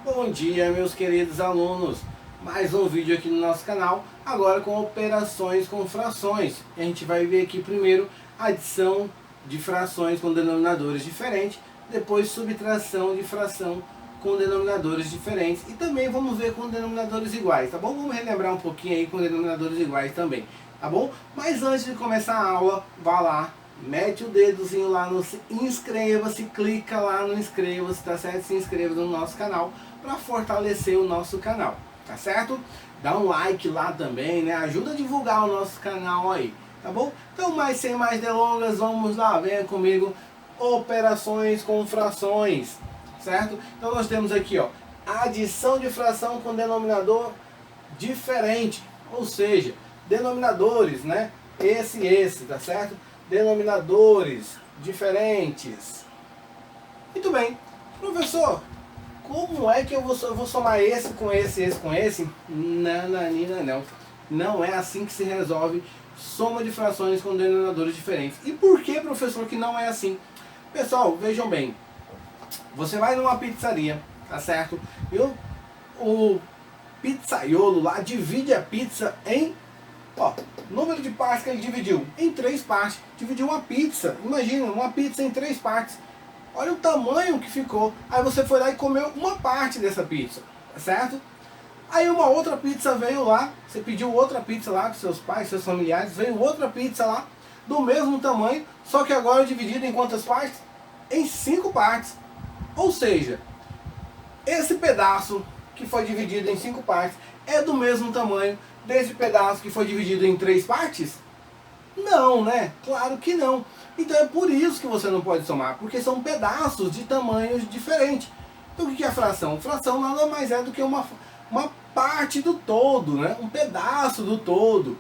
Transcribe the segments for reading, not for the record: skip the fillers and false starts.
Bom dia, meus queridos alunos. Mais um vídeo aqui no nosso canal, agora com operações com frações. A gente vai ver aqui primeiro adição de frações com denominadores diferentes, depois subtração de fração com denominadores diferentes e também vamos ver com denominadores iguais, tá bom? Vamos relembrar um pouquinho aí com denominadores iguais também, tá bom? Mas antes de começar a aula, vá lá, mete o dedozinho lá no inscreva-se, clica lá no inscreva-se, tá certo? Se inscreva no nosso canal para fortalecer o nosso canal, tá certo? Dá um like lá também, né? Ajuda a divulgar o nosso canal aí, tá bom? Então, mas sem mais delongas, vamos lá, venha comigo, operações com frações, certo? Então nós temos aqui, ó, adição de fração com denominador diferente, ou seja, denominadores, né? Esse e esse, tá certo? Denominadores diferentes. Muito bem, professor, como é que eu vou somar esse com esse, esse com esse? Não. Não é assim que se resolve soma de frações com denominadores diferentes. E por que, professor, que não é assim? Pessoal, vejam bem. Você vai numa pizzaria, tá certo? E o pizzaiolo lá divide a pizza em, ó, número de partes que ele dividiu em 3 partes. Dividiu uma pizza, imagina, uma pizza em 3 partes. Olha o tamanho que ficou. Aí você foi lá e comeu uma parte dessa pizza, tá certo? Aí uma outra pizza veio lá, você pediu outra pizza lá com seus pais, seus familiares, veio outra pizza lá, do mesmo tamanho, só que agora dividida em quantas partes? Em 5 partes. Ou seja, esse pedaço que foi dividido em 5 partes é do mesmo tamanho desse pedaço que foi dividido em 3 partes? Não, né? Claro que não. Então é por isso que você não pode somar, porque são pedaços de tamanhos diferentes. Então o que é fração? Fração nada mais é do que uma parte do todo, né? Um pedaço do todo.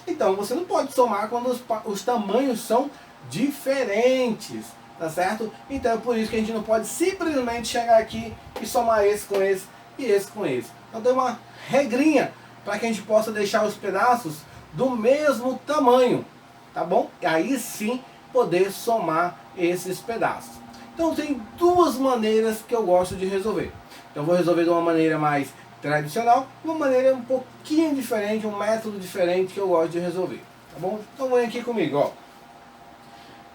Então você não pode somar quando os tamanhos são diferentes, tá certo? Então é por isso que a gente não pode simplesmente chegar aqui e somar esse com esse e esse com esse. Então tem uma regrinha para que a gente possa deixar os pedaços do mesmo tamanho, tá bom? E aí sim poder somar esses pedaços. Então tem 2 maneiras que eu gosto de resolver. Então eu vou resolver de uma maneira mais tradicional, uma maneira um pouquinho diferente, um método diferente que eu gosto de resolver, tá bom? Então vem aqui comigo, ó.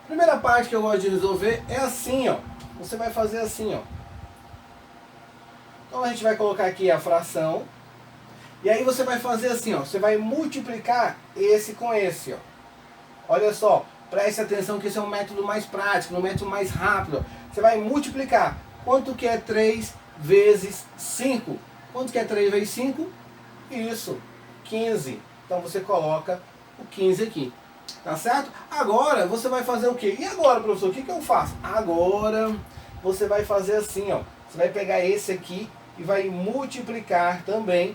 Primeira parte que eu gosto de resolver é assim, ó. Você vai fazer assim, ó. Então a gente vai colocar aqui a fração. E aí você vai fazer assim, ó. Você vai multiplicar esse com esse, ó. Olha só, preste atenção que esse é um método mais prático, um método mais rápido. Você vai multiplicar. Quanto que é 3 vezes 5? Quanto que é 3 vezes 5? Isso, 15. Então você coloca o 15 aqui. Tá certo? Agora você vai fazer o quê? E agora, professor, o que eu faço? Agora você vai fazer assim, ó. Você vai pegar esse aqui e vai multiplicar também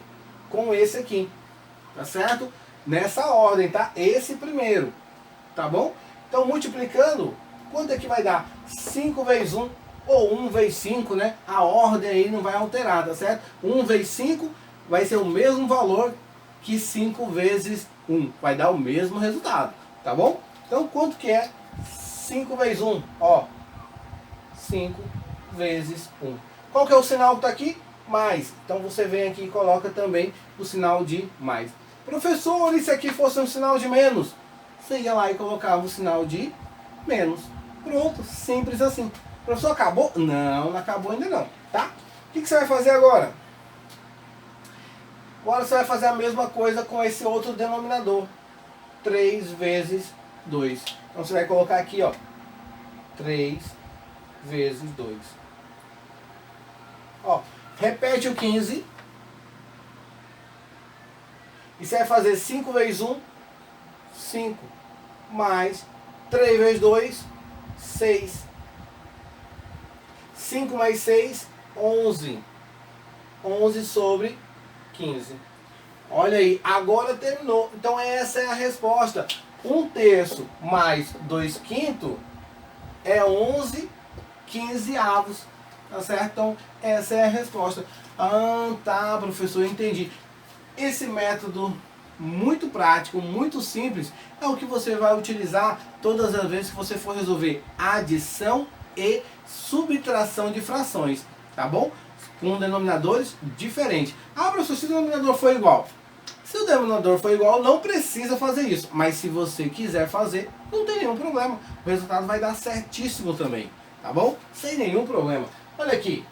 com esse aqui. Tá certo? Nessa ordem, tá? Esse primeiro. Tá bom? Então multiplicando, quanto é que vai dar? 5 vezes 1 ou 1 vezes 5, né? A ordem aí não vai alterar, tá certo? 1 vezes 5 vai ser o mesmo valor que 5 vezes 1. Vai dar o mesmo resultado, tá bom? Então quanto que é 5 vezes 1? Ó, 5 vezes 1. Qual que é o sinal que está aqui? Mais. Então você vem aqui e coloca também o sinal de mais. Professor, e se aqui fosse um sinal de menos? Você ia lá e colocava o sinal de menos. Pronto, simples assim. Professor, acabou? Não, não acabou ainda não, tá? O que você vai fazer agora? Agora você vai fazer a mesma coisa com esse outro denominador. 3 vezes 2. Então você vai colocar aqui, ó. 3 vezes 2. Ó, repete o 15. E você vai fazer 5 vezes 1, 5. Mais 3 vezes 2, 6. 5 mais 6, 11. 11 sobre 15. Olha aí, agora terminou. Então essa é a resposta. 1/3 mais 2/5 é 11 quinzeavos. Tá certo? Então essa é a resposta. Ah, tá, professor, eu entendi. Esse método muito prático, muito simples, é o que você vai utilizar todas as vezes que você for resolver adição e subtração de frações, tá bom? com denominadores diferentes. Ah, professor, se o denominador for igual. Se o denominador for igual, não precisa fazer isso. Mas se você quiser fazer, não tem nenhum problema. O resultado vai dar certíssimo também. Tá bom? Sem nenhum problema. Olha aqui.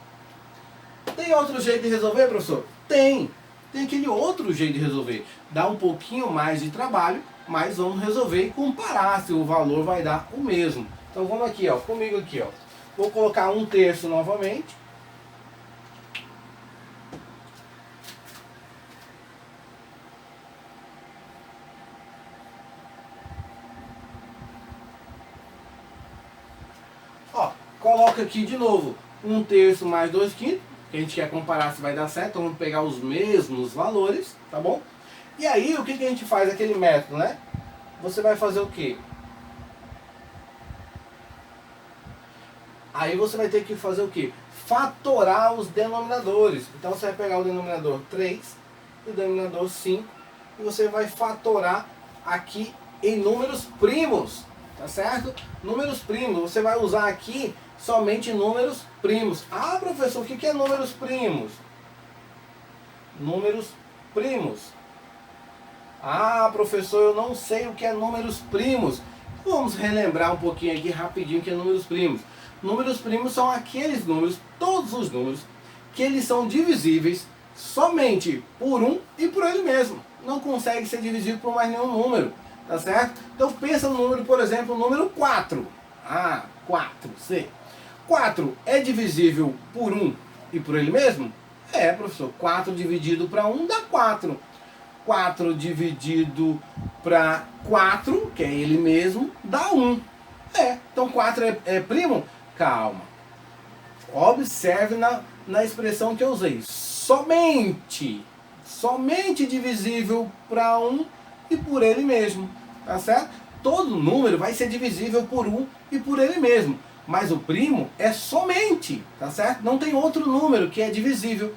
Tem outro jeito de resolver, professor? Tem. Tem aquele outro jeito de resolver. Dá um pouquinho mais de trabalho, mas vamos resolver e comparar se o valor vai dar o mesmo. Então vamos aqui, ó, comigo aqui, ó. Vou colocar 1/3 novamente. Ó, coloca aqui de novo 1/3 mais 2/5. Que a gente quer comparar se vai dar certo, então vamos pegar os mesmos valores, tá bom? E aí, o que a gente faz? Aquele método, né? Você vai fazer o quê? Aí você vai ter que fazer o quê? Fatorar os denominadores. Então você vai pegar o denominador 3 e o denominador 5 e você vai fatorar aqui em números primos, tá certo? Números primos, você vai usar aqui somente números primos. Ah, professor, o que é números primos? Números primos. Ah, professor, eu não sei o que é números primos. Vamos relembrar um pouquinho aqui rapidinho o que é números primos. Números primos são aqueles números, todos os números, que eles são divisíveis somente por um e por ele mesmo. Não consegue ser divisível por mais nenhum número, tá certo? Então pensa no número, por exemplo, o número 4. Ah, 4, C. 4 é divisível por 1 e por ele mesmo? É, professor. 4 dividido para 1 dá 4. 4 dividido para 4, que é ele mesmo, dá 1. É, então 4 é primo? Calma. Observe na expressão que eu usei. Somente divisível para 1 e por ele mesmo. Tá certo? Todo número vai ser divisível por 1 e por ele mesmo. Mas o primo é somente, tá certo? Não tem outro número que é divisível.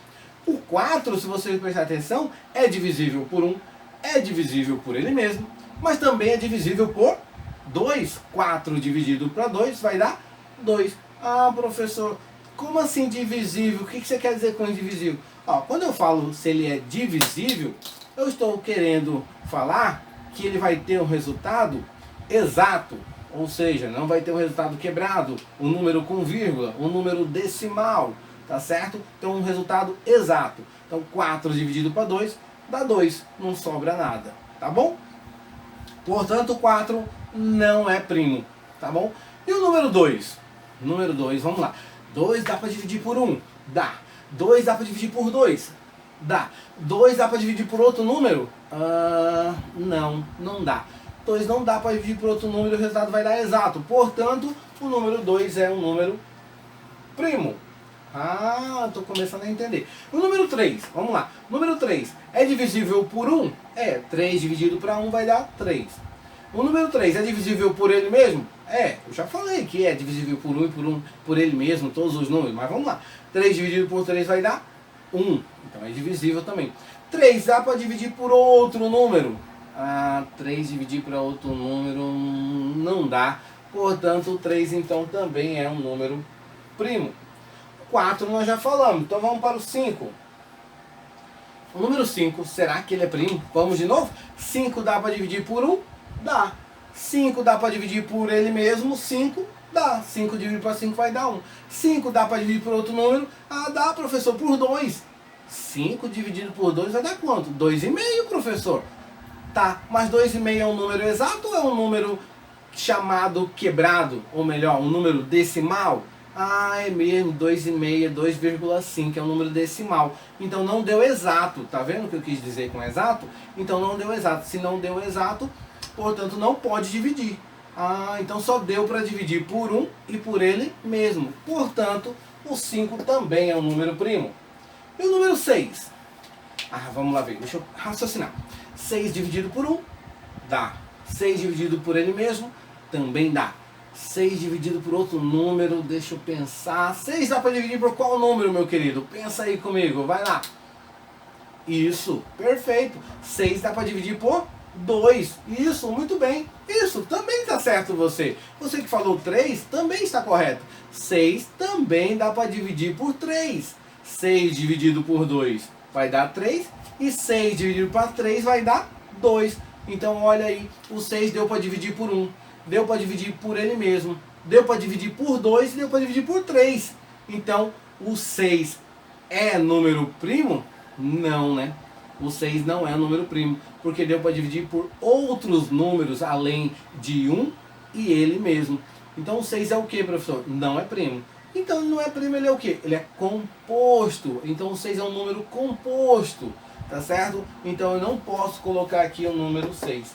O 4, se você prestar atenção, é divisível por 1, é divisível por ele mesmo, mas também é divisível por 2. 4 dividido para 2 vai dar 2. Ah, professor, como assim divisível? O que você quer dizer com indivisível? Ó, quando eu falo se ele é divisível, eu estou querendo falar que ele vai ter um resultado exato. Ou seja, não vai ter um resultado quebrado, um número com vírgula, um número decimal, tá certo? Então um resultado exato. Então 4 dividido para 2 dá 2, não sobra nada, tá bom? Portanto 4 não é primo, tá bom? E o número 2? Número 2, vamos lá. 2 dá para dividir por 1? Dá. 2 dá para dividir por 2? Dá. 2 dá para dividir por outro número? Não dá. 2 não dá para dividir por outro número e o resultado vai dar exato. Portanto, o número 2 é um número primo. Ah, estou começando a entender. O número 3, vamos lá. O número 3 é divisível por 1? É, 3 dividido para 1 vai dar 3. O número 3 é divisível por ele mesmo? É, eu já falei que é divisível por 1 e por ele mesmo, todos os números. Mas vamos lá. 3 dividido por 3 vai dar 1. Então é divisível também. 3 dá para dividir por outro número? 3 dividir para outro número não dá. Portanto, o 3 então também é um número primo. 4 nós já falamos, então vamos para o 5. O número 5, será que ele é primo? Vamos de novo? 5 dá para dividir por 1? Dá. 5 dá para dividir por ele mesmo? 5 dá. 5 dividido para 5 vai dar 1. 5 dá para dividir por outro número? Dá, professor, por 2. 5 dividido por 2 vai dar quanto? 2,5, professor. Tá, mas 2,5 é um número exato ou é um número chamado quebrado? Ou melhor, um número decimal? É mesmo, 2,5 é 2,5, é um número decimal. Então não deu exato, tá vendo o que eu quis dizer com exato? Então não deu exato. Se não deu exato, portanto não pode dividir. Então só deu para dividir por 1 e por ele mesmo. Portanto, o 5 também é um número primo. E o número 6? Vamos lá ver, deixa eu raciocinar. 6 dividido por 1, dá. 6 dividido por ele mesmo, também dá. 6 dividido por outro número, deixa eu pensar. 6 dá para dividir por qual número, meu querido? Pensa aí comigo, vai lá. Isso, perfeito. 6 dá para dividir por 2. Isso, muito bem. Isso, também está certo você. Você que falou 3, também está correto. 6 também dá para dividir por 3. 6 dividido por 2 vai dar 3. E 6 dividido por 3 vai dar 2. Então olha aí, o 6 deu para dividir por 1. Deu para dividir por ele mesmo. Deu para dividir por 2 e deu para dividir por 3. Então o 6 é número primo? Não, né? O 6 não é número primo, porque deu para dividir por outros números além de 1 e ele mesmo. Então o 6 é o que, professor? Não é primo. Então não é primo, ele é o que? Ele é composto. Então o 6 é um número composto, tá certo? Então eu não posso colocar aqui o número 6.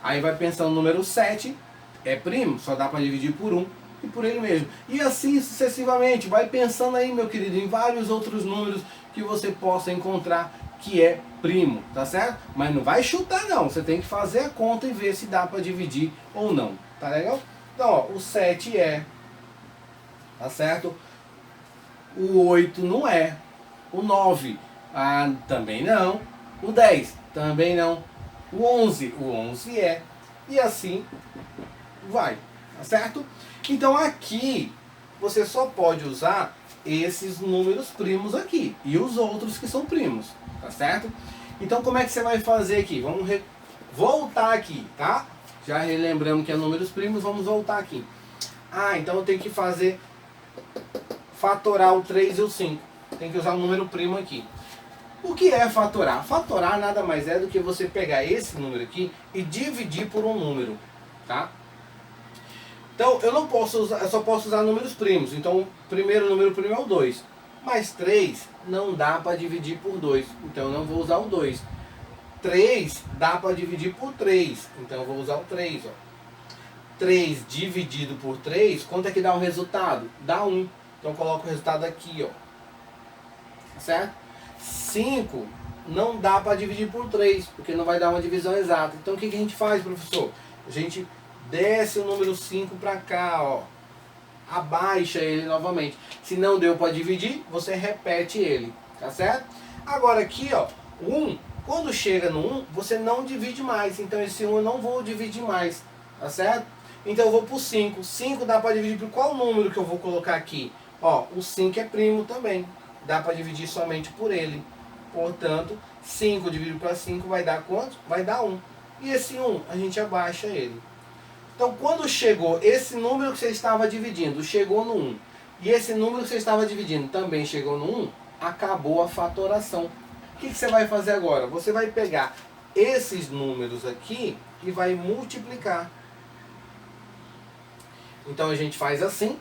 Aí vai pensar no número 7, é primo, só dá para dividir por 1 e por ele mesmo. E assim sucessivamente, vai pensando aí, meu querido, em vários outros números que você possa encontrar que é primo, tá certo? Mas não vai chutar não, você tem que fazer a conta e ver se dá para dividir ou não, tá legal? Então, ó, o 7 é, tá certo? O 8 não é, o 9 também não, o 10 também não, o 11 é, e assim vai, tá certo? Então aqui você só pode usar esses números primos aqui e os outros que são primos, tá certo? Então como é que você vai fazer aqui? Vamos voltar aqui, tá? Já relembramos que é números primos, vamos voltar aqui. Então eu tenho que fatorar o 3 e o 5. Tem que usar um número primo aqui. O que é fatorar? Fatorar nada mais é do que você pegar esse número aqui e dividir por um número, tá? Então eu não posso usar, eu só posso usar números primos. Então o primeiro número primo é o 2. Mas 3 não dá para dividir por 2. Então eu não vou usar o 2. 3 dá para dividir por 3. Então eu vou usar o 3. Ó. 3 dividido por 3, quanto é que dá o resultado? Dá 1. Então eu coloco o resultado aqui, ó. Certo? 5 não dá para dividir por 3, porque não vai dar uma divisão exata. Então o que a gente faz, professor? A gente desce o número 5 para cá, ó. Abaixa ele novamente. Se não deu para dividir, você repete ele, tá certo? Agora aqui, ó, 1, quando chega no 1, você não divide mais. Então esse 1 eu não vou dividir mais, tá certo? Então eu vou para o 5. 5 dá para dividir por qual número que eu vou colocar aqui? Ó, o 5 é primo também. Dá para dividir somente por ele. Portanto, 5 dividido para 5 vai dar quanto? Vai dar 1. E esse 1, a gente abaixa ele. Então, quando chegou esse número que você estava dividindo, chegou no 1, e esse número que você estava dividindo também chegou no 1, acabou a fatoração. O que você vai fazer agora? Você vai pegar esses números aqui e vai multiplicar. Então, a gente faz assim,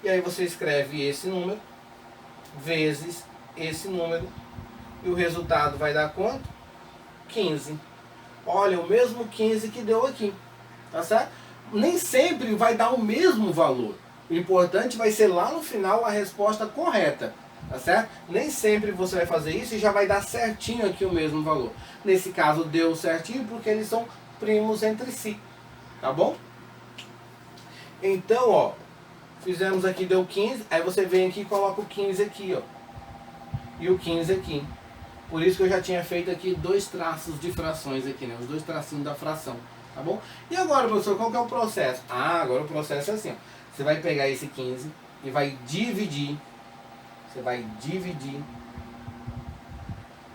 e aí você escreve esse número vezes esse número, e o resultado vai dar quanto? 15. Olha, o mesmo 15 que deu aqui, tá certo? Nem sempre vai dar o mesmo valor. O importante vai ser lá no final a resposta correta, tá certo? Nem sempre você vai fazer isso e já vai dar certinho aqui o mesmo valor. Nesse caso deu certinho porque eles são primos entre si, tá bom? Então, ó, fizemos aqui, deu 15, aí você vem aqui e coloca o 15 aqui, ó. E o 15 aqui. Por isso que eu já tinha feito aqui 2 traços de frações aqui, né? Os 2 tracinhos da fração. Tá bom? E agora, professor, qual que é o processo? Agora o processo é assim, ó. Você vai pegar esse 15 e vai dividir. Você vai dividir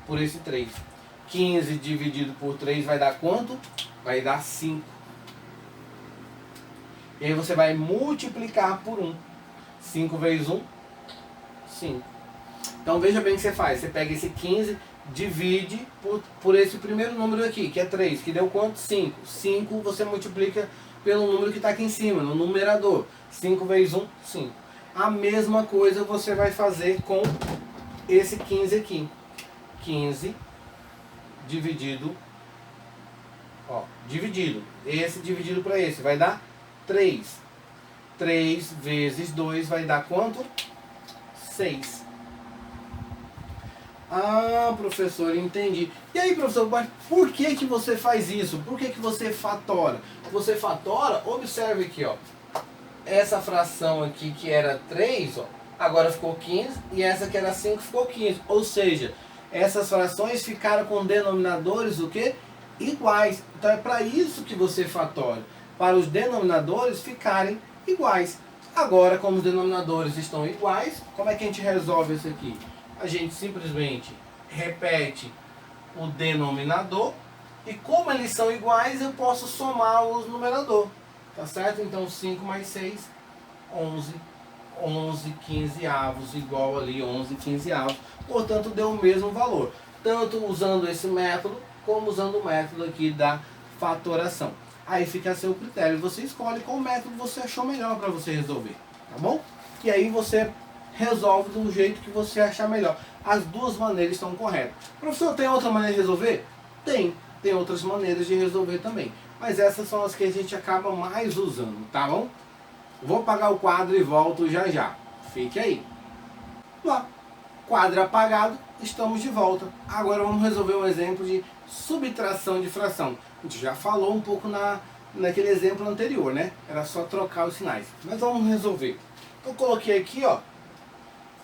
por esse 3. 15 dividido por 3 vai dar quanto? Vai dar 5. E aí você vai multiplicar por 1. 5 vezes 1, 5. Então veja bem o que você faz. Você pega esse 15, divide por esse primeiro número aqui, que é 3, que deu quanto? 5. 5 você multiplica pelo número que está aqui em cima, no numerador. 5 vezes 1, 5. A mesma coisa você vai fazer com esse 15 aqui. 15 dividido, ó, dividido. Esse dividido para esse vai dar 3. 3 vezes 2 vai dar quanto? 6. Professor, entendi. E aí, professor, mas por que que você faz isso? Por que que você fatora? Você fatora, observe aqui, ó. Essa fração aqui que era 3, ó, agora ficou 15, e essa que era 5 ficou 15. Ou seja, essas frações ficaram com denominadores o quê? Iguais. Então é para isso que você fatora, para os denominadores ficarem iguais. Agora, como os denominadores estão iguais, como é que a gente resolve isso aqui? a gente simplesmente repete o denominador e como eles são iguais, eu posso somar os numerador, tá certo? Então 5 mais 6, 11, 11 quinzeavos, igual ali 11 quinzeavos, portanto deu o mesmo valor, tanto usando esse método, como usando o método aqui da fatoração. Aí fica a seu critério, você escolhe qual método você achou melhor para você resolver, tá bom? E aí você resolve do jeito que você achar melhor. As duas maneiras estão corretas. Professor, tem outra maneira de resolver? Tem outras maneiras de resolver também. Mas essas são as que a gente acaba mais usando, tá bom? Vou apagar o quadro e volto já já. Fique aí. Lá, quadro apagado, estamos de volta. Agora vamos resolver um exemplo de subtração de fração. A gente já falou um pouco naquele exemplo anterior, né? Era só trocar os sinais. Mas vamos resolver. Eu coloquei aqui, ó,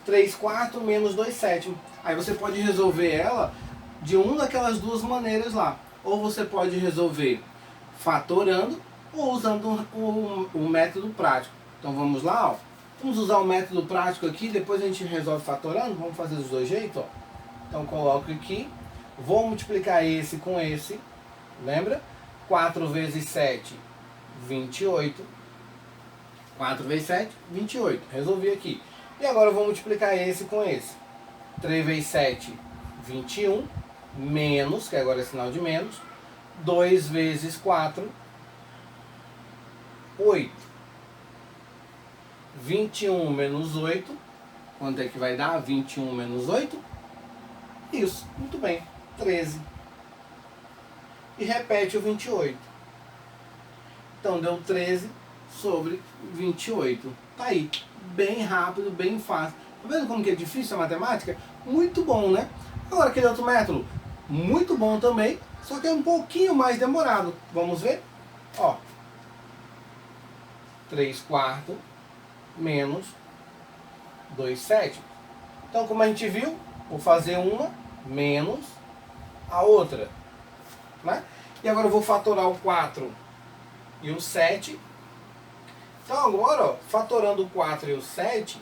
3 quartos menos 2 sétimos. Aí você pode resolver ela de uma daquelas duas maneiras lá. Ou você pode resolver fatorando ou usando o método prático. Então vamos lá, ó. Vamos usar o método prático aqui, depois a gente resolve fatorando. Vamos fazer dos dois jeitos, ó. Então coloco aqui, vou multiplicar esse com esse, lembra? 4 vezes 7, 28. 4 vezes 7, 28. Resolvi aqui. E agora eu vou multiplicar esse com esse. 3 vezes 7, 21. Menos, que agora é sinal de menos. 2 vezes 4, 8. 21 menos 8. Quanto é que vai dar? 21 menos 8? Isso, muito bem. 13. E repete o 28. Então deu 13 sobre 28. Tá aí. Bem rápido, bem fácil. Tá vendo como que é difícil a matemática? Muito bom, né? Agora aquele outro método, muito bom também, só que é um pouquinho mais demorado. Vamos ver? Ó. 3 quartos menos 2 sétimos. Então, como a gente viu, vou fazer uma menos a outra, né? E agora eu vou fatorar o 4 e o 7. Então agora, ó, fatorando o 4 e o 7,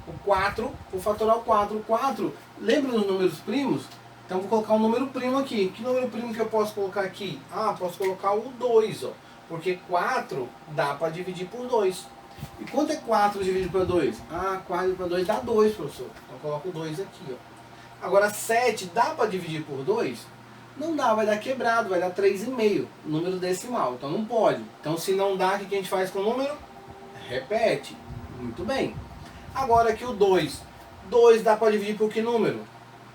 o 4, vou fatorar o 4. O 4, lembra dos números primos? Então vou colocar um número primo aqui. Que número primo que eu posso colocar aqui? Ah, posso colocar o 2, ó. Porque 4 dá para dividir por 2. E quanto é 4 dividido por 2? Ah, 4 dividido por 2 dá 2, professor. Então eu coloco o 2 aqui, ó. Agora 7 dá para dividir por 2? Não dá, vai dar quebrado, vai dar 3,5, número decimal. Então não pode. Então se não dá, o que a gente faz com o número? Repete. Muito bem. Agora aqui o 2. 2 dá para dividir por que número?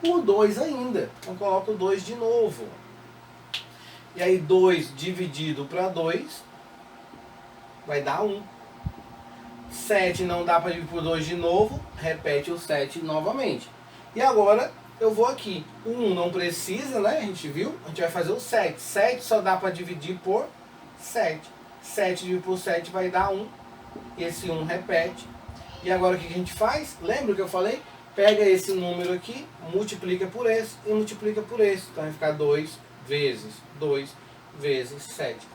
Por 2 ainda. Então coloco o 2 de novo. E aí 2 dividido para 2 vai dar 1. 7 não dá para dividir por 2 de novo. Repete o 7 novamente. E agora eu vou aqui. O 1 não precisa, né? A gente viu. A gente vai fazer o 7. 7 só dá para dividir por 7. 7 dividido por 7 vai dar 1. Esse 1 repete. E agora o que a gente faz? Lembra o que eu falei? Pega esse número aqui, multiplica por esse e multiplica por esse. Então vai ficar 2 vezes 7.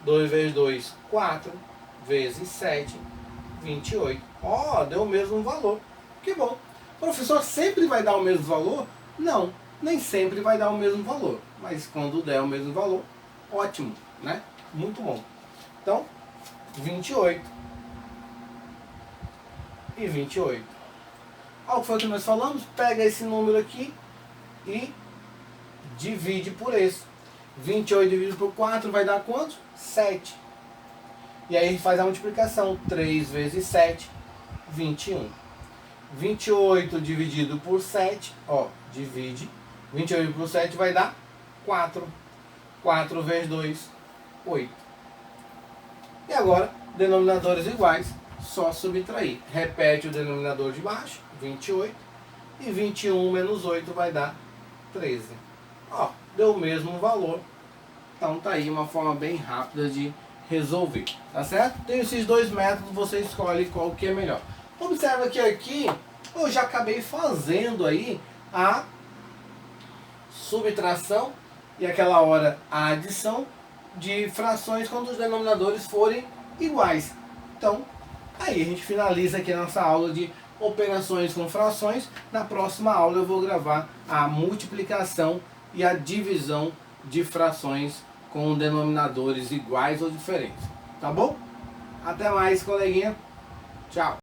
2 vezes 2, 4 vezes 7, 28. Ó, deu o mesmo valor. Que bom. O professor sempre vai dar o mesmo valor? Não, nem sempre vai dar o mesmo valor. Mas quando der o mesmo valor, ótimo, né? Muito bom. Então, 28 e 28. O que foi que nós falamos? Pega esse número aqui e divide por esse. 28 dividido por 4 vai dar quanto? 7. E aí a gente faz a multiplicação. 3 vezes 7, 21. 28 dividido por 7, ó, divide. 28 por 7 vai dar 4. 4 vezes 2, 8. E agora, denominadores iguais, só subtrair. Repete o denominador de baixo, 28. E 21 menos 8 vai dar 13. Ó, deu o mesmo valor. Então tá aí uma forma bem rápida de resolver, tá certo? Tem esses dois métodos, você escolhe qual que é melhor. Observa que aqui eu já acabei fazendo aí a subtração e aquela hora a adição de frações quando os denominadores forem iguais. Então, Aí a gente finaliza aqui a nossa aula de operações com frações. Na próxima aula eu vou gravar a multiplicação e a divisão de frações com denominadores iguais ou diferentes. Tá bom? Até mais, coleguinha. Tchau.